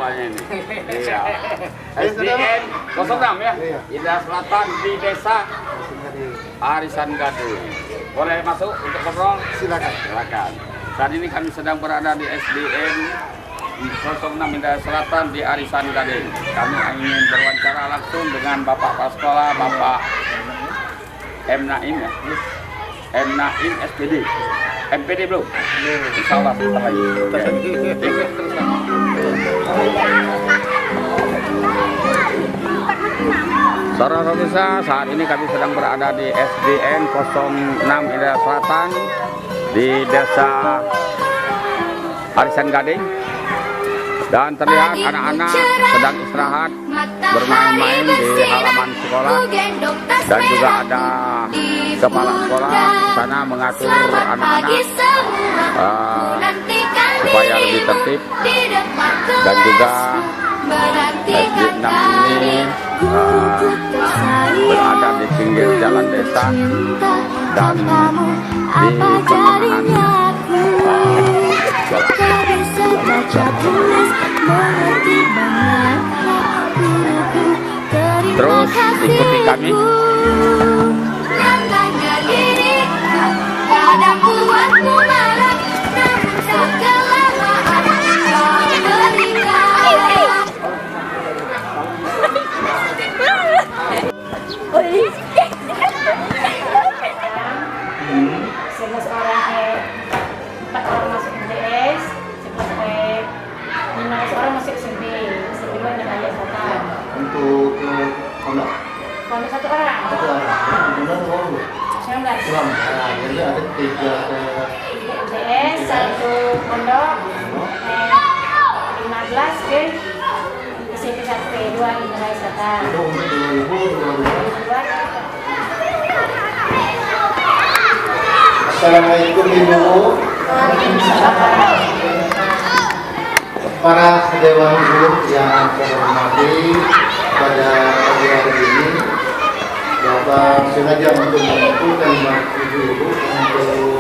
sekolahnya ini. Iya. SDN 06 ya. Indah Selatan di Desa Arisan Gading. Boleh masuk untuk ngobrol? Silakan. Silakan. Saat ini kami sedang berada di SDN 06 Indah Selatan di Arisan Gading. Kami ingin berwawancara langsung dengan Bapak Kepala Sekolah, Bapak M. Naim ya. M. Naim SPD. MPD belum? Insya Allah sebentar lagi. Saudara pemirsa, saat ini kami sedang berada di SDN 06 Indah Selatan di Desa Arisan Gading, dan terlihat anak-anak sedang istirahat bermain-main di halaman sekolah, dan juga ada kepala sekolah sana mengatur anak-anak supaya lebih tertib, dan juga SD 6 ini berada di pinggir jalan desa dan di pertengahan terus ikuti kami. Untuk pondok satu orang. Benar mau 19. Nah, jadi ada 3 MTS, 1 pondok, 15 ke SMP 1 2 Indah Selatan. itu untuk 2022. Assalamualaikum Ibu. Para dewan guru yang saya hormati, pada pagi hari ini Bapak sengaja untuk mengumpulkan Ibu untuk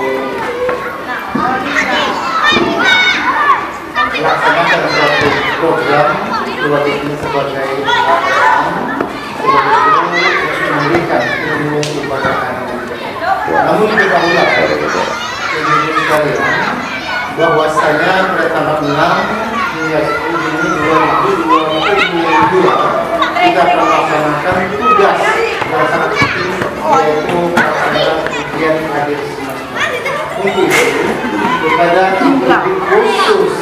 melaksanakan suatu program buat ini sebagai memberikan ilmu kepada anak-anak. Namun ketahuilah ibu sekalian bahwasanya pada tanggal 6 hingga 10 Juni 2022 kita akan melaksanakan tugas yang sangat penting, yaitu melaksanakan ujian akhir semester. Untuk itu kepada ibu khusus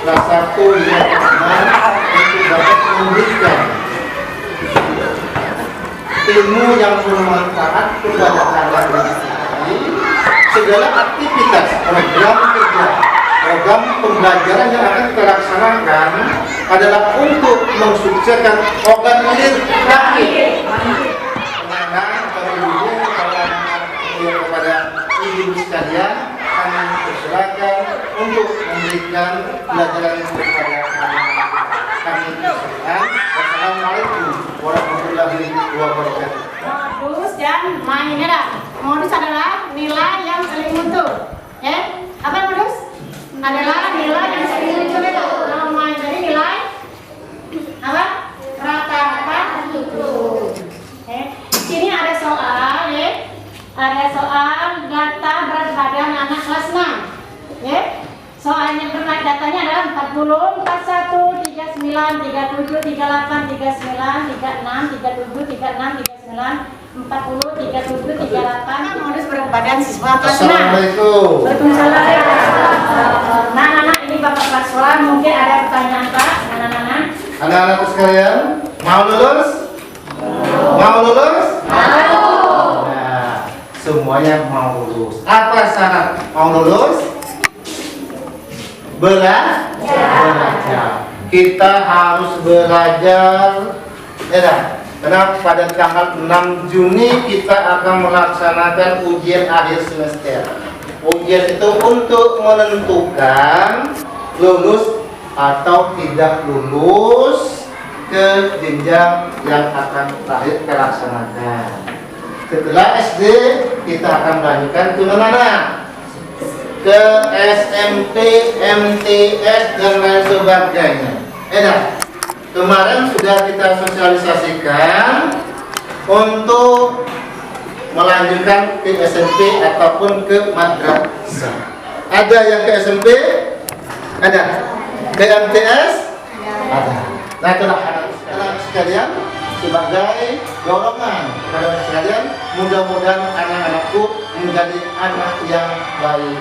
kelas 1 hingga kelas 6 untuk dapat memberikan ilmu yang bermanfaat kepada anak-anak ini, segala aktivitas program kerja, program pembelajaran yang akan kita laksanakan adalah untuk mensukseskan organisasi kami. Kepada ibu sekalian, kami persilakan untuk memberikan pelajaran kepada anak-anak kami sekalian. Wassalamualaikum warahmatullahi wabarakatuh. Modus dan mainnya dah. Modus adalah nilai yang saling mutu. Ya, apa modus? Adalah nilai yang saling mutu itu. Kalau main dari nilai apa? Rata-rata itu. Sini ada soal, ya. Ada soal data berat badan anak kelas 6. Ya. Soalnya berat datanya adalah 40, 41, 39, 37, 38, 39, 36, 37, 36, 39, 40, 37, 38. Modus berat badan siswa kelas 6. Assalamualaikum. Waalaikumsalam. Nah, anak ini Bapak kelas sekolah mungkin ada pertanyaan Pak, anak-anak. Anak-anakku sekalian, mau lulus? Mau lulus? Mau. Nah, semuanya mau lulus. Apa syarat mau lulus? Belajar. Kita harus belajar. Karena pada tanggal 6 Juni kita akan melaksanakan ujian akhir semester. Ujian itu untuk menentukan lulus atau tidak lulus ke jenjang yang akan terakhir kita laksanakan. Setelah SD kita akan melanjutkan ke mana? Ke SMP, MTS dan lain sebagainya. Kemarin sudah kita sosialisasikan untuk melanjutkan ke SMP ataupun ke madrasah. Ada yang ke SMP? Ada. Ke MTS? Ada. Nah, itulah anak sekalian, sebagai dorongan kepada sekalian, mudah-mudahan anak-anakku menjadi anak yang baik.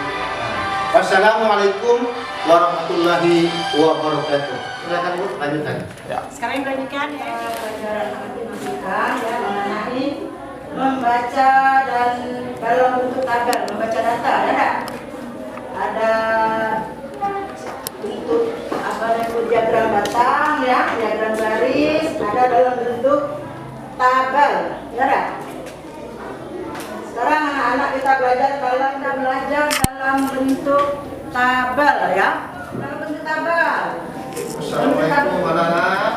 Wassalamualaikum warahmatullahi wabarakatuh. Silakan Bu, lanjutkan. Ya. Sekarang dilanjutkan ya. Pelajaran matematika ya mengenai membaca dan dalam bentuk tabel, membaca data ada. Ada untuk apa namanya diagram batang ya, diagram garis, ada dalam bentuk tabel, ya ada. Sekarang anak-anak kita belajar dalam bentuk tabel ya, dalam bentuk tabel. Assalamualaikum anak-anak.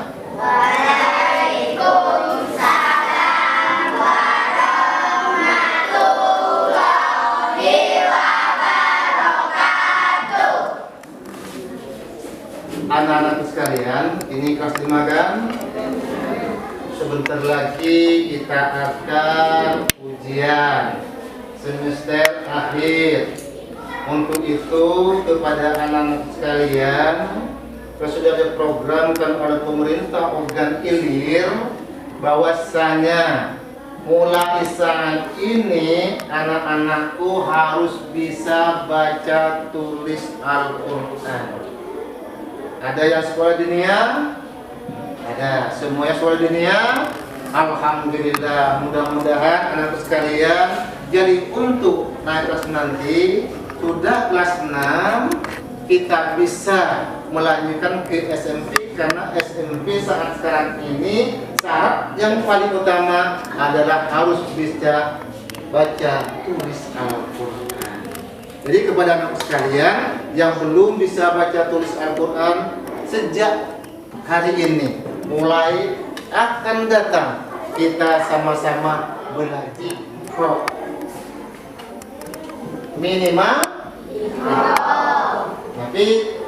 Anak-anak sekalian, ini kelas 5 kan? Sebentar lagi kita akan ujian semester akhir. Untuk itu kepada anak-anak sekalian, sudah ada program kan oleh pemerintah organ ilir bahwasanya mulai saat ini anak-anakku harus bisa baca tulis Al-Quran. Ada yang sekolah dunia? Ada. Semuanya sekolah dunia? Alhamdulillah. Mudah-mudahan anak sekalian jadi untuk naik kelas nanti sudah kelas 6 kita bisa melanjutkan ke SMP, karena SMP saat sekarang ini syarat yang paling utama adalah harus bisa baca tulis Al-Quran. Jadi kepada anak sekalian yang belum bisa baca tulis Al-Quran, sejak hari ini mulai akan datang kita sama-sama belajar minimal. Tapi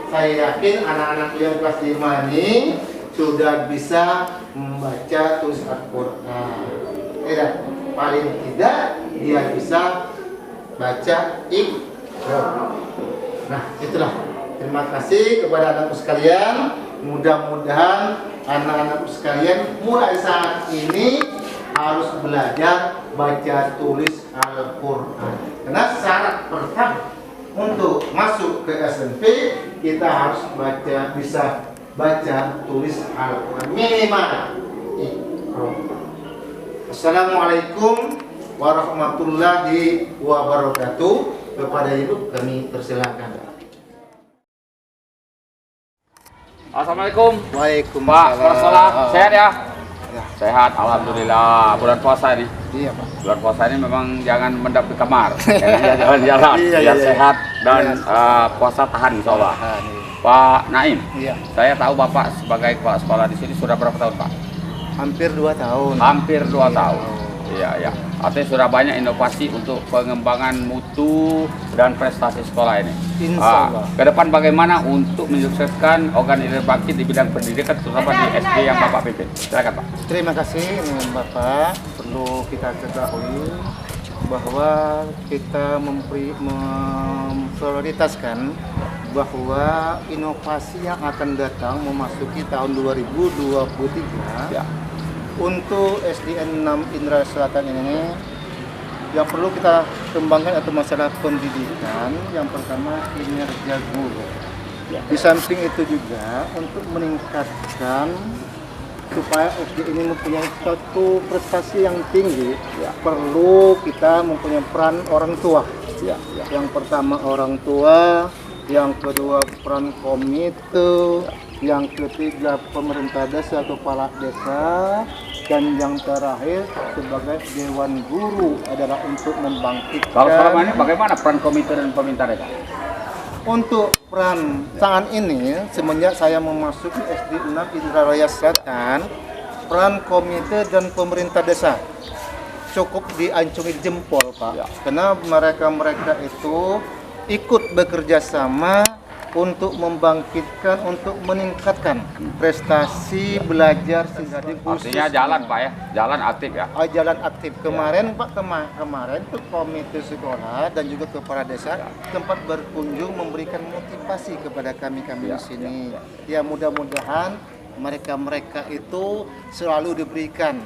saya yakin anak-anak yang kelas 5 ini sudah bisa membaca tulis Al-Quran. Tidak, paling tidak dia bisa baca Iqra. Nah, itulah. Terima kasih kepada anak-anak sekalian. Mudah-mudahan anak-anak sekalian mulai saat ini harus belajar baca tulis Al-Quran. Karena syarat pertama untuk masuk ke SMP kita harus bisa baca tulis Al-Quran minimal Iqra. Assalamualaikum warahmatullahi wabarakatuh. Kepada Ibu kami persilakan. Assalamualaikum. Waalaikumsalam. Pak, sekolah sehat ya? Sehat, alhamdulillah. Bulan puasa ini. Iya, Pak. Bulan puasa ini memang jangan mendap di kamar, jalan-jalan, biar sehat dan puasa tahan insya Allah. Pak Naim, saya tahu Bapak sebagai kepala sekolah di sini sudah berapa tahun Pak? Hampir 2 tahun. Hampir 2 tahun. Iya, ya. Artinya sudah banyak inovasi untuk pengembangan mutu dan prestasi sekolah ini. Insya Allah. Ke depan bagaimana untuk menyukseskan organ ilir bangkit di bidang pendidikan, terutama di SD yang Bapak pimpin? Silakan Pak. Terima kasih Bapak. Perlu kita ketahui bahwa kita memprioritaskan bahwa inovasi yang akan datang memasuki tahun 2023 Ya. untuk SDN 6 Indra Selatan ini yang perlu kita kembangkan atau masalah pendidikan. Yang pertama kinerja guru. Di samping itu juga untuk meningkatkan supaya SD ini mempunyai suatu prestasi yang tinggi, perlu kita mempunyai peran orang tua. Yang pertama orang tua, yang kedua peran komite, yang ketiga pemerintah desa atau kepala desa, dan yang terakhir sebagai dewan guru adalah untuk membangkitkan. Kalau selama ini bagaimana peran komite dan pemerintah desa? Untuk peran saat ini, semenjak saya memasuki SD 6 Indralaya Selatan, peran komite dan pemerintah desa cukup diacungi jempol, Pak. Karena mereka itu ikut bekerja sama untuk membangkitkan, untuk meningkatkan prestasi belajar siswa Artinya jalan Pak ya, jalan aktif ya. jalan aktif. Kemarin Pak, kemarin tuh komite sekolah dan juga kepala desa tempat berkunjung memberikan motivasi kepada kami di sini. Ya mudah-mudahan mereka itu selalu diberikan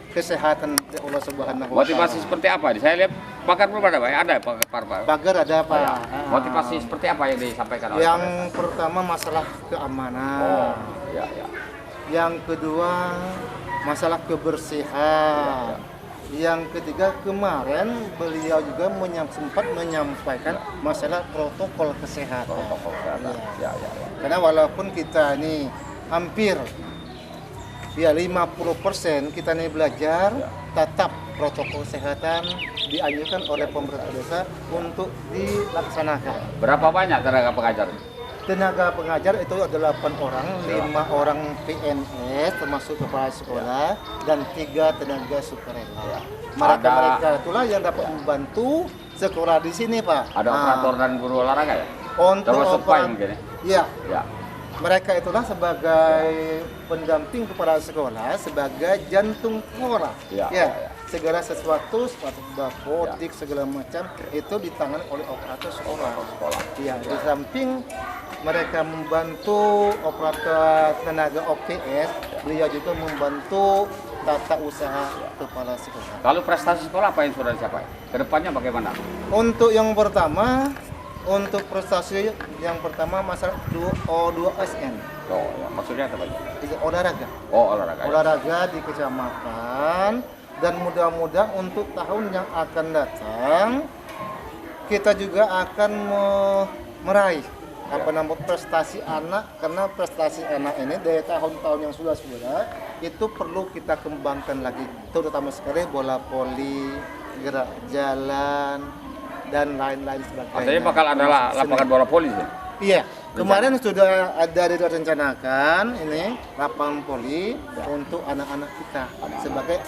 kesehatan dari Allah Subhanahu wa Ta'ala. Motivasi seperti apa? Saya lihat pakar belum ada Pak, ada pakar Pak. Pagar ada Pak. Motivasi seperti apa yang disampaikan oleh Yang Pak? pertama masalah keamanan. Oh, ya. Yang kedua masalah kebersihan. Yang ketiga kemarin beliau juga sempat menyampaikan masalah protokol kesehatan. Protokol kesehatan. Ya. Karena walaupun kita ini hampir 50% kita ini belajar, tetap protokol kesehatan dianjurkan oleh pemerintah desa untuk dilaksanakan. Berapa banyak tenaga pengajar? Tenaga pengajar itu ada 8 orang, 5 orang PNS termasuk kepala sekolah dan 3 tenaga sukarela. Mereka itulah yang dapat membantu sekolah di sini Pak. Ada operator dan guru olahraga ya? Untuk Termasuk Pak mungkin ya. Ya. Mereka itulah sebagai pendamping kepala sekolah, sebagai jantung sekolah. Ya. Segala sesuatu, sepatu bapodik, segala macam itu ditangani oleh operator sekolah. Ya, di samping mereka membantu operator tenaga OPS, beliau juga membantu tata usaha kepala sekolah. Kalau prestasi sekolah apa yang sudah dicapai? Kedepannya bagaimana? Untuk yang pertama, untuk prestasi yang pertama masalah O2SN. Oh, ya. Maksudnya apa? Olahraga. Oh, olahraga. Olahraga di kecamatan, dan mudah-mudahan untuk tahun yang akan datang kita juga akan meraih prestasi anak, karena prestasi anak ini dari tahun-tahun yang sudah itu perlu kita kembangkan lagi, terutama sekali bola voli, gerak jalan dan lain-lain sebagainya. Artinya bakal ada lapangan bola voli ya? Iya, kemarin sudah ada direncanakan ini lapangan voli untuk anak-anak kita sebagai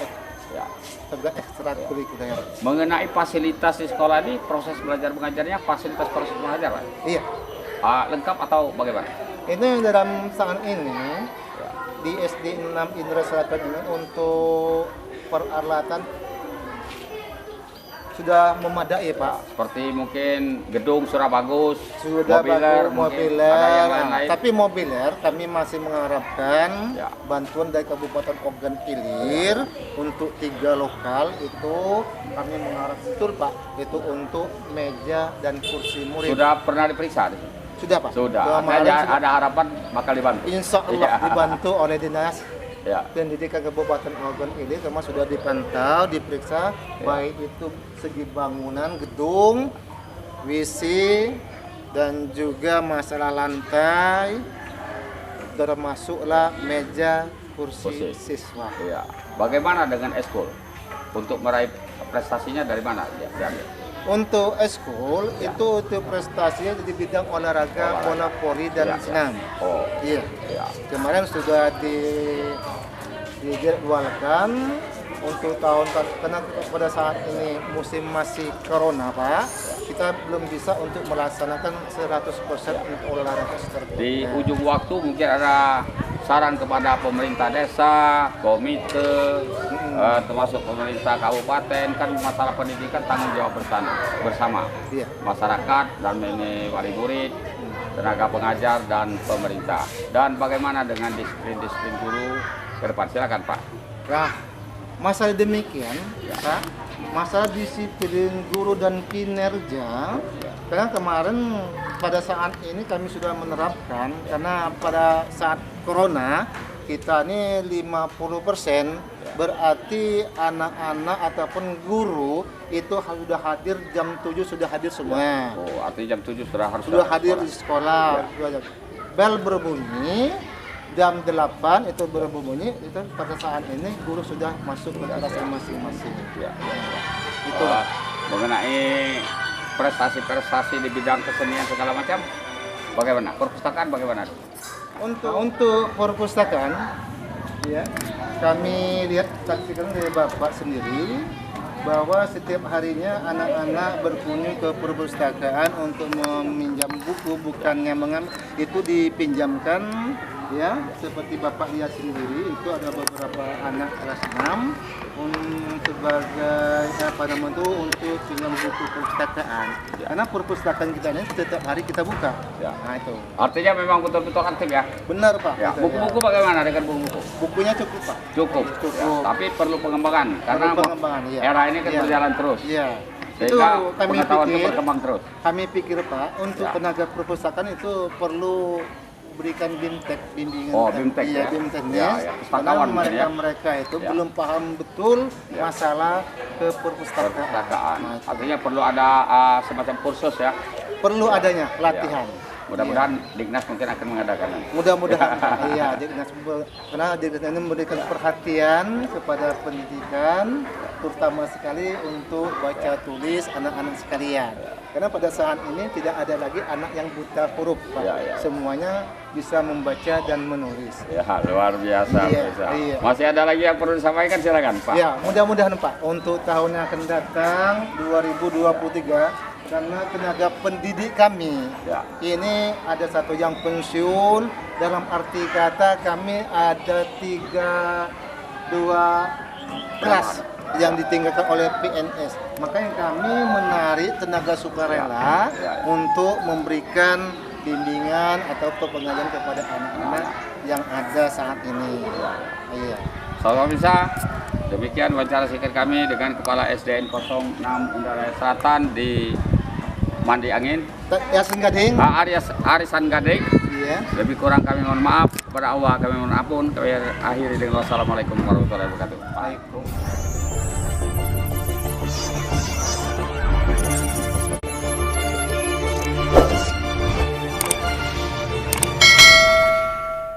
ekstrakurikuler. Mengenai fasilitas di sekolah ini, proses belajar mengajarnya fasilitas proses belajar Pak? Iya. Lengkap atau bagaimana? Ini dalam saat ini di SD 6 Indra Selatan ini untuk peralatan sudah memadai Pak. Seperti mungkin gedung sudah bagus, Sudah mobiler, tapi mobiler kami masih mengharapkan bantuan dari Kabupaten Ogan Ilir untuk 3 lokal itu kami mengharap betul Pak, itu untuk meja dan kursi murid. Sudah pernah diperiksa? Sudah Pak. Sudah. Ada harapan bakal dibantu. Insya Allah dibantu oleh dinas pendidikan Kabupaten Ogan Ilir, karena sudah dipantau, diperiksa baik itu segi bangunan, gedung, WC dan juga masalah lantai, termasuklah meja, kursi siswa. Ya. Bagaimana dengan eskul? Untuk meraih prestasinya dari mana diambil? Untuk eskul itu prestasinya di bidang olahraga, bola voli dan senam. Oh. Iya. Kemarin sudah dijadwalkan untuk tahun, karena pada saat ini musim masih corona Pak, kita belum bisa untuk melaksanakan 100% untuk olahraga seperti di ujung waktu mungkin ada saran kepada pemerintah desa, komite, termasuk pemerintah kabupaten, kan masalah pendidikan tanggung jawab bersama masyarakat dan wali murid, tenaga pengajar dan pemerintah. Dan bagaimana dengan disiplin guru ke depan? Silakan Pak. Nah, masalah demikian, Pak, masalah disiplin guru dan kinerja, karena kemarin pada saat ini kami sudah menerapkan, karena pada saat corona kita ini 50%, berarti anak-anak ataupun guru itu sudah hadir jam 7 sudah hadir semua. Oh, artinya jam 7 harus hadir di sekolah. Bel berbunyi, jam 8 itu berbunyi, itu pada saat ini guru sudah masuk ke kelas masing-masing. Itu mengenai prestasi-prestasi di bidang kesenian segala macam, bagaimana? Perpustakaan bagaimana? Untuk perpustakaan, kami lihat saksikan dari Bapak sendiri, bahwa setiap harinya anak-anak berkunjung ke perpustakaan untuk meminjam buku, bukannya itu dipinjamkan ya, seperti Bapak lihat sendiri itu ada beberapa anak kelas 6 sebagai untuk pinjam buku perpustakaan. Karena perpustakaan kita ini setiap hari kita buka. Ya. Nah itu. Artinya memang betul-betul aktif ya. Benar Pak. Ya. Gitu, Buku-buku bagaimana dengan buku-buku? Bukunya cukup Pak. Cukup. Ya. Tapi perlu pengembangan karena pengembangan, iya. era ini kan Iya. berjalan terus. Iya. Sehingga kami pengetahuan itu pikir, berkembang terus. Kami pikir Pak, untuk Ya. tenaga perpustakaan itu perlu berikan bimbingan. Oh, BIMTEK iya, ya. BIMTEK-nya. Ya, ya. Karena Pustakawan mungkin ya. mereka itu Ya. belum paham betul Ya. masalah ke perpustakaan. Perpustakaan. Nah, itu. Artinya perlu ada semacam kursus ya. Perlu adanya pelatihan. Mudah-mudahan Dignas mungkin akan mengadakan. Mudah-mudahan iya, karena Dignas ini memberikan perhatian kepada pendidikan, terutama sekali untuk baca tulis anak-anak sekalian. Karena pada saat ini tidak ada lagi anak yang buta huruf, Pak. Ya, ya. Semuanya bisa membaca dan menulis. Ya, luar biasa. Iya, Bisa. iya. Masih ada lagi yang perlu disampaikan, silakan Pak. Ya, mudah-mudahan Pak untuk tahun yang akan datang 2023 karena tenaga pendidik kami Ya. ini ada satu yang pensiun, dalam arti kata kami ada 2 kelas yang ditinggalkan oleh PNS. Makanya kami menarik tenaga sukarela Ya. untuk memberikan bimbingan atau pengajaran kepada anak-anak yang ada saat ini. Iya. Saudara bisa, demikian wawancara singkat kami dengan Kepala SDN 06 Indralaya Selatan di Mandi Angin, Yasin Gading. Arisan Gading. Iya. Lebih kurang kami mohon maaf, kepada Allah kami mohon ampun. Kami akhiri dengan wassalamualaikum warahmatullahi wabarakatuh. Baik.